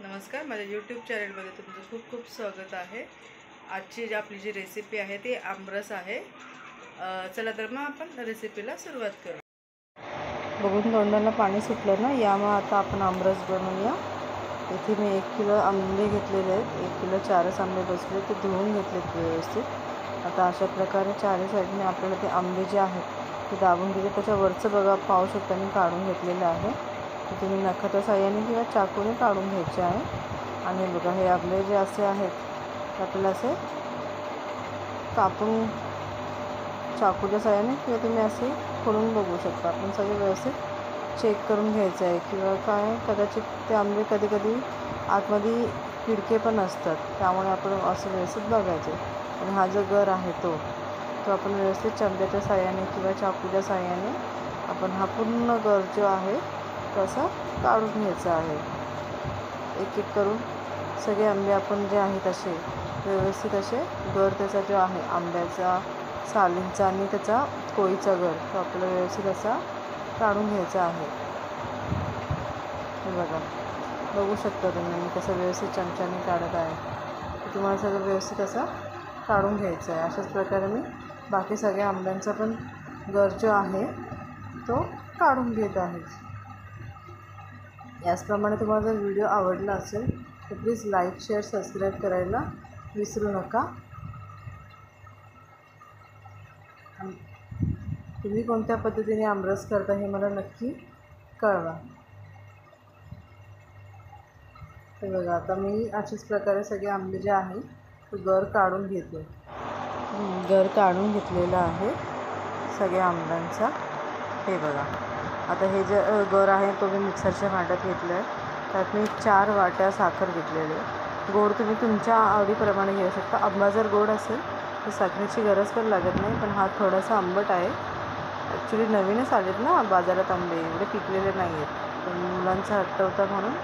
नमस्कार, माझ्या यूट्यूब चॅनलमध्ये तुमचं खूप खूप स्वागत आहे। आजची आपली जी रेसिपी आहे ती आमरस आहे। चला तर मग आपण रेसिपीला सुरुवात करू। बघून तोंडाला पाणी सुटलं ना, यामुळे आता आपण आमरस बनवूया। इथे मी 1 किलो आंबे घेतलेले आहेत। 1 किलो 4च आंबे बसले, ते धुवून घेतलेत व्यवस्थित। आता अशा प्रकारे चारी साईडने आपल्याला ते आंबे जे आहेत ते दाबून घेतले। त्याच्यावरचं बघा पाहू शकता मी काढून घेतलेलं आहे। तुम्ही नखाच्या साहाय्याने किंवा चाकूने काढून घ्यायचे आहे। आणि बघा हे आंबे जे असे आहेत ते आपल्याला असे कापून चाकूच्या साहाय्याने किंवा तुम्ही असे खोडून बघू शकता। आपण सगळे व्यवस्थित चेक करून घ्यायचं आहे किंवा काय कदाचित ते आंबे कधी कधी आतमध्ये किडके पण असतात, त्यामुळे आपण असं व्यवस्थित बघायचे। आणि हा जो गर आहे तो आपण व्यवस्थित चमच्याच्या साहाय्याने किंवा चाकूच्या साहाय्याने आपण हा पूर्ण गर जो आहे तसा काढून घ्यायचा आहे। एक एक करून सगळे आंबे आपण जे आहेत असे व्यवस्थित असे गर त्याचा जो आहे आंब्याचा सालींचा आणि त्याचा कोळीचा गर तो आपल्याला व्यवस्थित असा काढून घ्यायचा आहे। हे बघू शकता तुम्ही मी कसं व्यवस्थित चमच्याने काढत आहे। तुम्हाला सगळं व्यवस्थित असं काढून घ्यायचं आहे। अशाच प्रकारे मी बाकी सगळ्या आंब्यांचा पण गर जो आहे तो काढून घेत आहे। याचप्रमाणे तुम्हाला जर व्हिडिओ आवडला असेल तर प्लीज लाईक, शेअर, सबस्क्राईब करायला विसरू नका। तुम्ही कोणत्या पद्धतीने आमरस करता हे मला नक्की कळवा। हे बघा आता मी अशाच प्रकारे सगळे आंबे जे आहे ते गर काढून घेते। गर काढून घेतलेला आहे सगळ्या आंब्यांचा। हे बघा आता हे जे गर आहे तो मी मिक्सरच्या भांड्यात घेतलं आहे। त्यात मी 4 वाट्या साखर घेतलेली आहे। गोड तुम्ही तुमच्या आवडीप्रमाणे घेऊ शकता। आंबा जर गोड असेल तर साखरेची गरज पण लागत नाही, पण हा थोडासा आंबट आहे। ॲक्च्युली नवीनच आलेत ना बाजारात आंबे, एवढे पिकलेले नाही आहेत, पण मुलांचा हट्ट होता म्हणून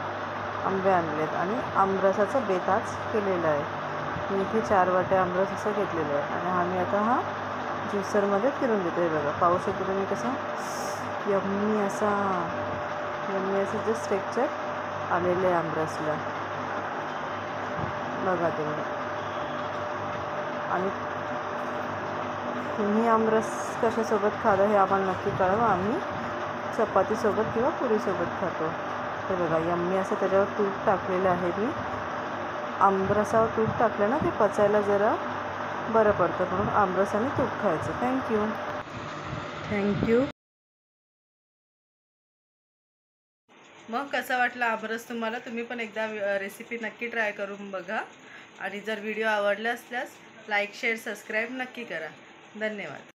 आंबे आणलेत आणि आमरसाचा बेत आज केलेला आहे। मी इथे 4 वाट्या आमरस असं घेतलेलं आहे आणि आम्ही आता हा ज्युसरमध्ये फिरून देतो। हे बघा पाहू शकतो तुम्ही कसं यम्मी असं जस्ट टेक्स्चर आलेलं आहे आमरसला, बघा तुम्ही। आणि तुम्ही आमरस कशासोबत खाता हे आम्हाला नक्की कळवा। आम्ही चपातीसोबत किंवा पुरीसोबत खातो। हे बघा यम्मी असं त्याच्यावर तूप टाकलेलं आहे मी। आमरसावर तूप टाकलं ना ते पचायला जरा बरं पडतं, म्हणून आमरस आणि तूप खायचं। थँक्यू। मग कसा वाटला आमरस तुम्हाला? तुम्ही पण एकदा रेसिपी नक्की ट्राय करून बघा। आणि जर व्हिडिओ आवडला असल्यास लाईक, शेअर, सबस्क्राईब नक्की करा। धन्यवाद।